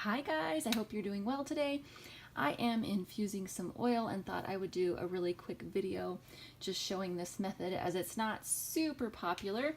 Hi guys, I hope you're doing well today. I am infusing some oil and thought I would do a really quick video just showing this method as it's not super popular.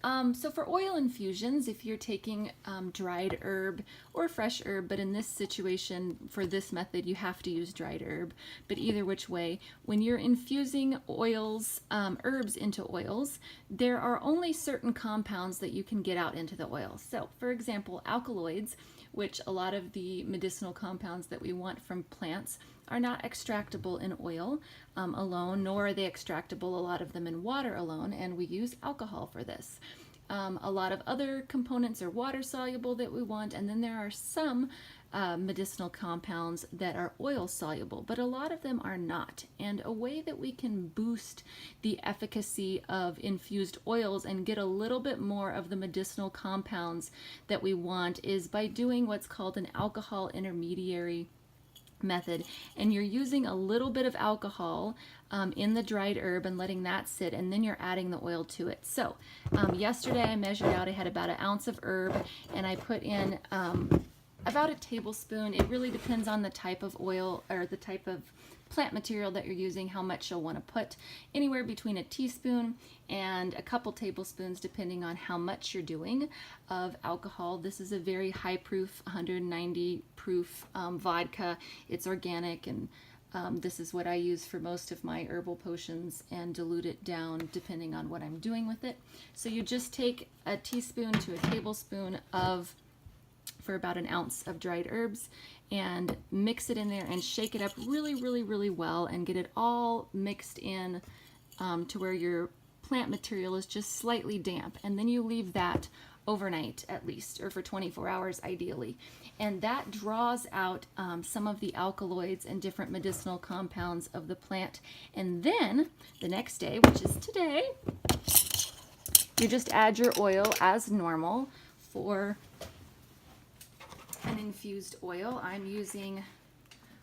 So for oil infusions, if you're taking dried herb or fresh herb, but in this situation for this method you have to use dried herb, but either which way, when you're infusing oils, herbs into oils, there are only certain compounds that you can get out into the oil. So for example, alkaloids, which a lot of the medicinal compounds that we want from plants are not extractable in oil alone, nor are they extractable, a lot of them, in water alone, and we use alcohol for this. A lot of other components are water soluble that we want, and then there are some medicinal compounds that are oil soluble, but a lot of them are not. And a way that we can boost the efficacy of infused oils and get a little bit more of the medicinal compounds that we want is by doing what's called an alcohol intermediary method. And you're using a little bit of alcohol in the dried herb and letting that sit, and then you're adding the oil to it. So yesterday I measured out, I had about 1 ounce of herb, and I put in about 1 tablespoon. It really depends on the type of oil or the type of plant material that you're using, how much you'll want to put. Anywhere between 1 teaspoon and a couple tablespoons, depending on how much you're doing, of alcohol. This is a very high proof, 190 proof vodka. It's organic, and this is what I use for most of my herbal potions and dilute it down depending on what I'm doing with it. So you just take 1 teaspoon to 1 tablespoon of, for about 1 ounce of dried herbs, and mix it in there and shake it up really well and get it all mixed in to where your plant material is just slightly damp, and then you leave that overnight at least, or for 24 hours ideally, and that draws out some of the alkaloids and different medicinal compounds of the plant. And then the next day, which is today, you just add your oil as normal. For an infused oil, I'm using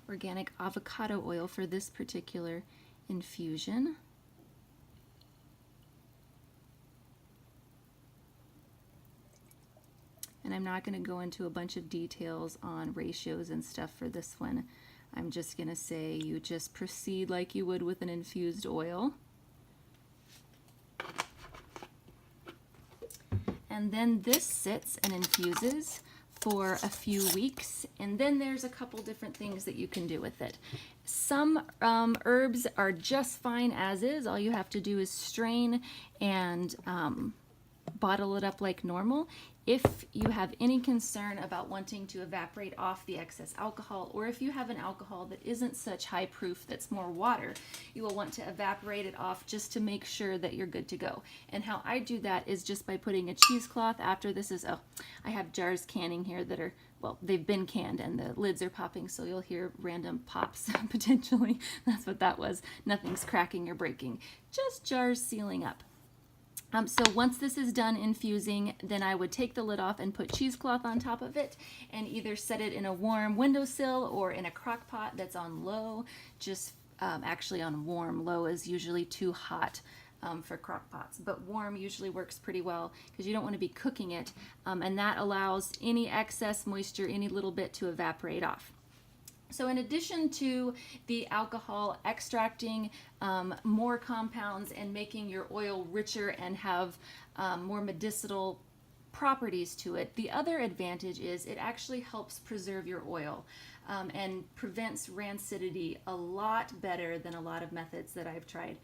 organic avocado oil for this particular infusion. And I'm not going to go into a bunch of details on ratios and stuff for this one. I'm just going to say you just proceed like you would with an infused oil. And then this sits and infuses for a few weeks, and then there's a couple different things that you can do with it. Some herbs are just fine as is. All you have to do is strain and bottle it up like normal. If you have any concern about wanting to evaporate off the excess alcohol, or if you have an alcohol that isn't such high proof, that's more water, you will want to evaporate it off just to make sure that you're good to go. And how I do that is just by putting a cheesecloth after this is, I have jars canning here that are, well, they've been canned and the lids are popping, so you'll hear random pops potentially. That's what that was. Nothing's cracking or breaking, just jars sealing up. So once this is done infusing, then I would take the lid off and put cheesecloth on top of it and either set it in a warm windowsill or in a crock pot that's on low, just actually on warm. Low is usually too hot for crock pots, but warm usually works pretty well because you don't want to be cooking it, and that allows any excess moisture, any little bit, to evaporate off. So in addition to the alcohol extracting more compounds and making your oil richer and have more medicinal properties to it, the other advantage is it actually helps preserve your oil and prevents rancidity a lot better than a lot of methods that I've tried.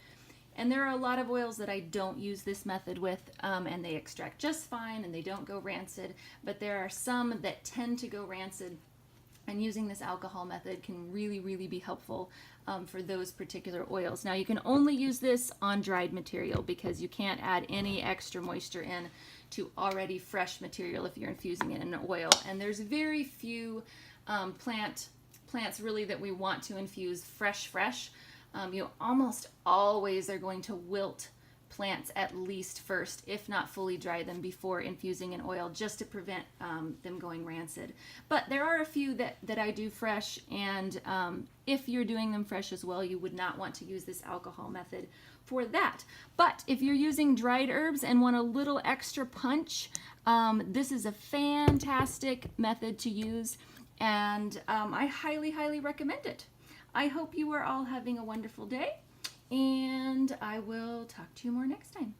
And there are a lot of oils that I don't use this method with, and they extract just fine and they don't go rancid, but there are some that tend to go rancid. And using this alcohol method can really be helpful for those particular oils. Now you can only use this on dried material because you can't add any extra moisture in to already fresh material if you're infusing it in an oil. And there's very few plants really that we want to infuse fresh. You almost always are going to wilt plants at least first, if not fully dry them before infusing in oil, just to prevent them going rancid. But there are a few that I do fresh, and if you're doing them fresh as well, you would not want to use this alcohol method for that. But if you're using dried herbs and want a little extra punch, this is a fantastic method to use. and I highly, highly recommend it. I hope you are all having a wonderful day, and I will talk to you more next time.